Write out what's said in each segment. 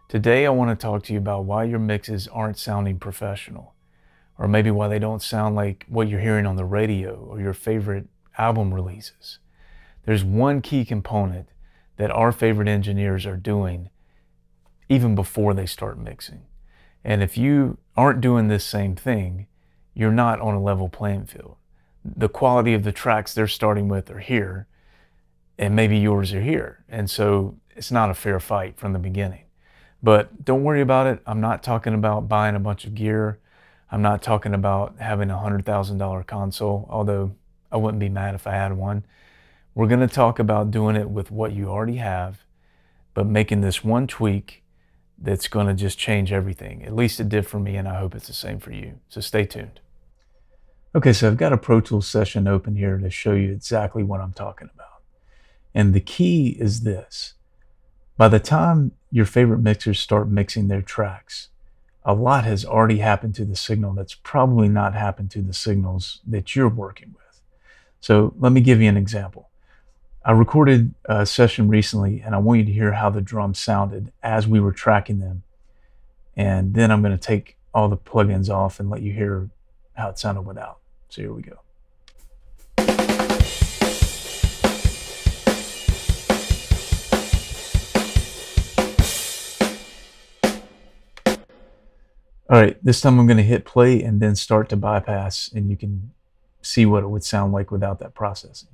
Today I want to talk to you about why your mixes aren't sounding professional, or maybe why they don't sound like what you're hearing on the radio or your favorite album releases. There's one key component that our favorite engineers are doing even before they start mixing. And if you aren't doing this same thing, you're not on a level playing field. The quality of the tracks they're starting with are here, and maybe yours are here. And so it's not a fair fight from the beginning. But don't worry about it. I'm not talking about buying a bunch of gear. I'm not talking about having a $100,000 console, although I wouldn't be mad if I had one. We're going to talk about doing it with what you already have, but making this one tweak that's going to just change everything. At least it did for me, and I hope it's the same for you. So stay tuned. Okay, so I've got a Pro Tools session open here to show you exactly what I'm talking about. And the key is this. By the time your favorite mixers start mixing their tracks, a lot has already happened to the signal that's probably not happened to the signals that you're working with. So let me give you an example. I recorded a session recently, and I want you to hear how the drums sounded as we were tracking them. And then I'm going to take all the plugins off and let you hear how it sounded without. So here we go. All right, this time I'm going to hit play and then start to bypass, and you can see what it would sound like without that processing.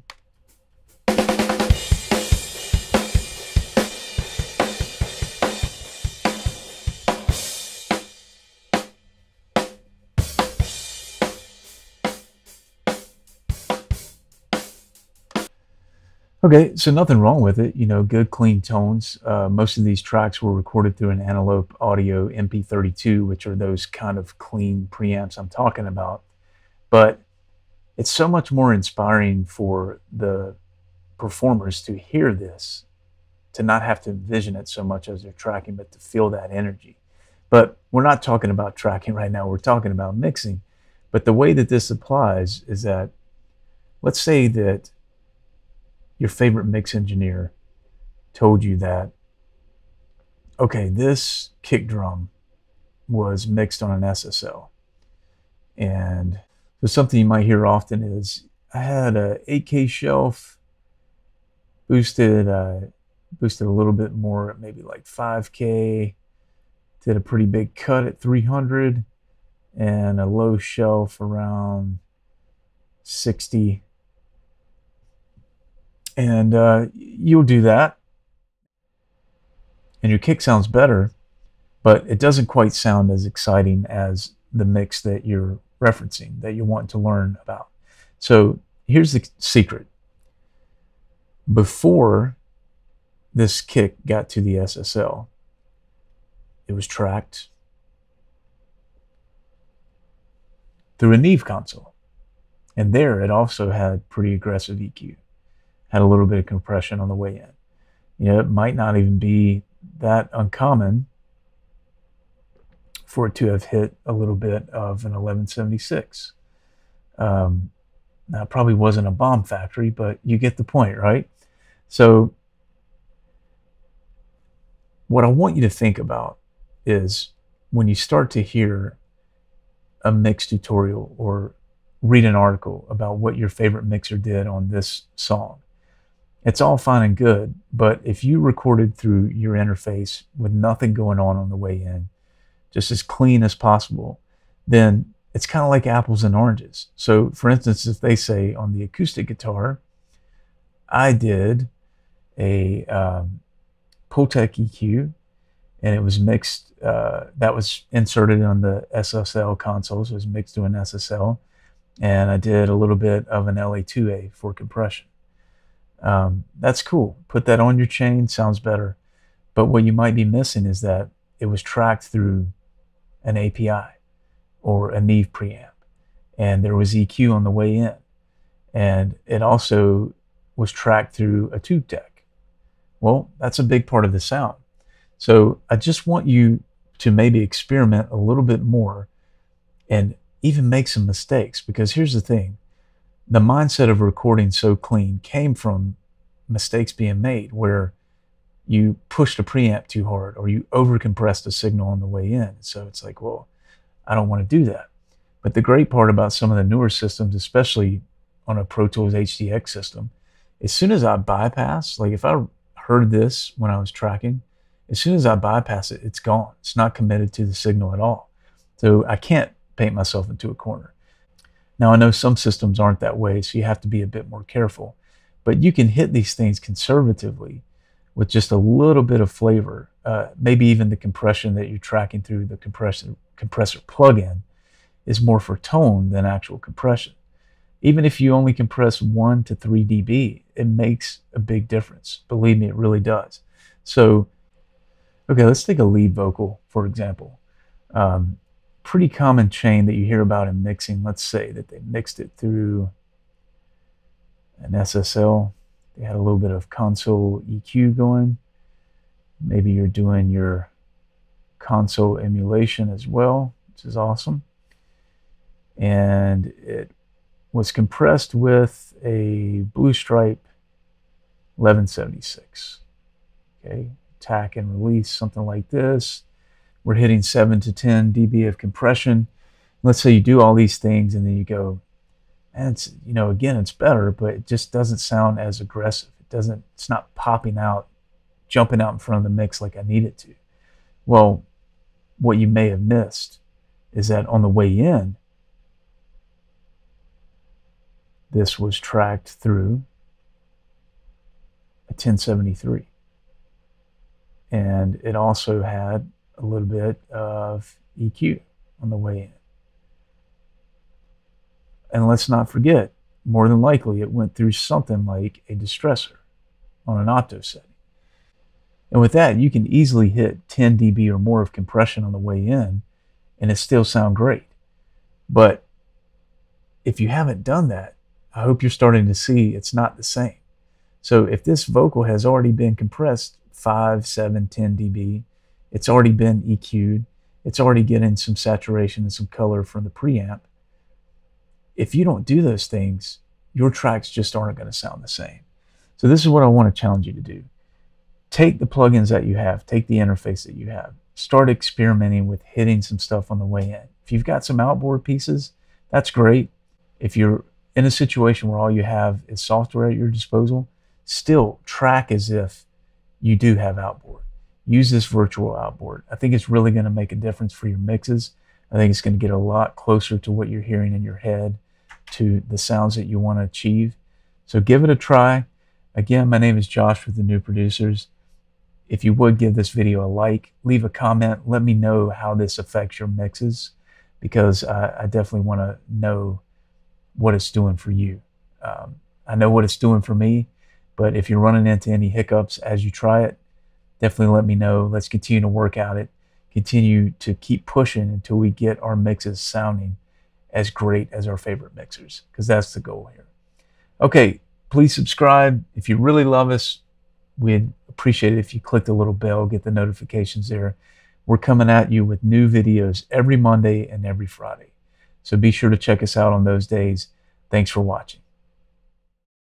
Okay, so nothing wrong with it, you know, good clean tones. Most of these tracks were recorded through an Antelope Audio MP32, which are those kind of clean preamps I'm talking about. But it's so much more inspiring for the performers to hear this, to not have to envision it so much as they're tracking, but to feel that energy. But we're not talking about tracking right now, we're talking about mixing. But the way that this applies is that, let's say that your favorite mix engineer told you that, okay, this kick drum was mixed on an SSL. And so something you might hear often is, I had a 8K shelf, boosted a little bit more at maybe like 5K, did a pretty big cut at 300, and a low shelf around 60. And you'll do that, and your kick sounds better, but it doesn't quite sound as exciting as the mix that you're referencing, that you want to learn about. So here's the secret. Before this kick got to the SSL, it was tracked through a Neve console, and there it also had pretty aggressive EQ. Had a little bit of compression on the way in. You know, it might not even be that uncommon for it to have hit a little bit of an 1176. Now, it probably wasn't a bomb factory, but you get the point, right? So what I want you to think about is when you start to hear a mix tutorial or read an article about what your favorite mixer did on this song, it's all fine and good, but if you recorded through your interface with nothing going on the way in, just as clean as possible, then it's kind of like apples and oranges. So for instance, if they say on the acoustic guitar, I did a Pultec EQ, and it was mixed, that was inserted on the SSL console, so it was mixed to an SSL, and I did a little bit of an LA2A for compression. That's cool. Put that on your chain, sounds better. But what you might be missing is that it was tracked through an API or a Neve preamp, and there was EQ on the way in, and it also was tracked through a tube deck. Well, that's a big part of the sound. So I just want you to maybe experiment a little bit more and even make some mistakes, because here's the thing. The mindset of recording so clean came from mistakes being made where you pushed a preamp too hard, or you overcompressed a signal on the way in. So it's like, well, I don't want to do that. But the great part about some of the newer systems, especially on a Pro Tools HDX system, as soon as I bypass, like if I heard this when I was tracking, as soon as I bypass it, it's gone. It's not committed to the signal at all. So I can't paint myself into a corner. Now I know some systems aren't that way, so you have to be a bit more careful. But you can hit these things conservatively with just a little bit of flavor, maybe even the compression that you're tracking through the compressor plugin is more for tone than actual compression. Even if you only compress 1 to 3 dB, it makes a big difference. Believe me, it really does. So, okay, let's take a lead vocal, for example. Pretty common chain that you hear about in mixing. Let's say that they mixed it through an SSL. They had a little bit of console EQ going. Maybe you're doing your console emulation as well, which is awesome. And it was compressed with a Blue Stripe 1176. Okay, attack and release, something like this. We're hitting 7 to 10 dB of compression. Let's say you do all these things and then you go, and it's, you know, again, it's better, but it just doesn't sound as aggressive. It's not popping out, jumping out in front of the mix like I need it to. Well, what you may have missed is that on the way in, this was tracked through a 1073. And it also had a little bit of EQ on the way in. And let's not forget, more than likely, it went through something like a distressor on an auto setting. And with that, you can easily hit 10 dB or more of compression on the way in, and it still sound great. But if you haven't done that, I hope you're starting to see it's not the same. So if this vocal has already been compressed 5, 7, 10 dB, it's already been EQ'd, it's already getting some saturation and some color from the preamp. If you don't do those things, your tracks just aren't going to sound the same. So this is what I want to challenge you to do. Take the plugins that you have, take the interface that you have, start experimenting with hitting some stuff on the way in. If you've got some outboard pieces, that's great. If you're in a situation where all you have is software at your disposal, still track as if you do have outboard. Use this virtual outboard. I think it's really going to make a difference for your mixes. I think it's going to get a lot closer to what you're hearing in your head, to the sounds that you want to achieve. So give it a try. Again, my name is Josh with The New Producers. If you would give this video a like, leave a comment, let me know how this affects your mixes, because I definitely want to know what it's doing for you. I know what it's doing for me, but if you're running into any hiccups as you try it, definitely let me know. Let's continue to work at it, continue to keep pushing until we get our mixes sounding as great as our favorite mixers, because that's the goal here. Okay, please subscribe. If you really love us, we'd appreciate it if you click the little bell, get the notifications there. We're coming at you with new videos every Monday and every Friday. So be sure to check us out on those days. Thanks for watching.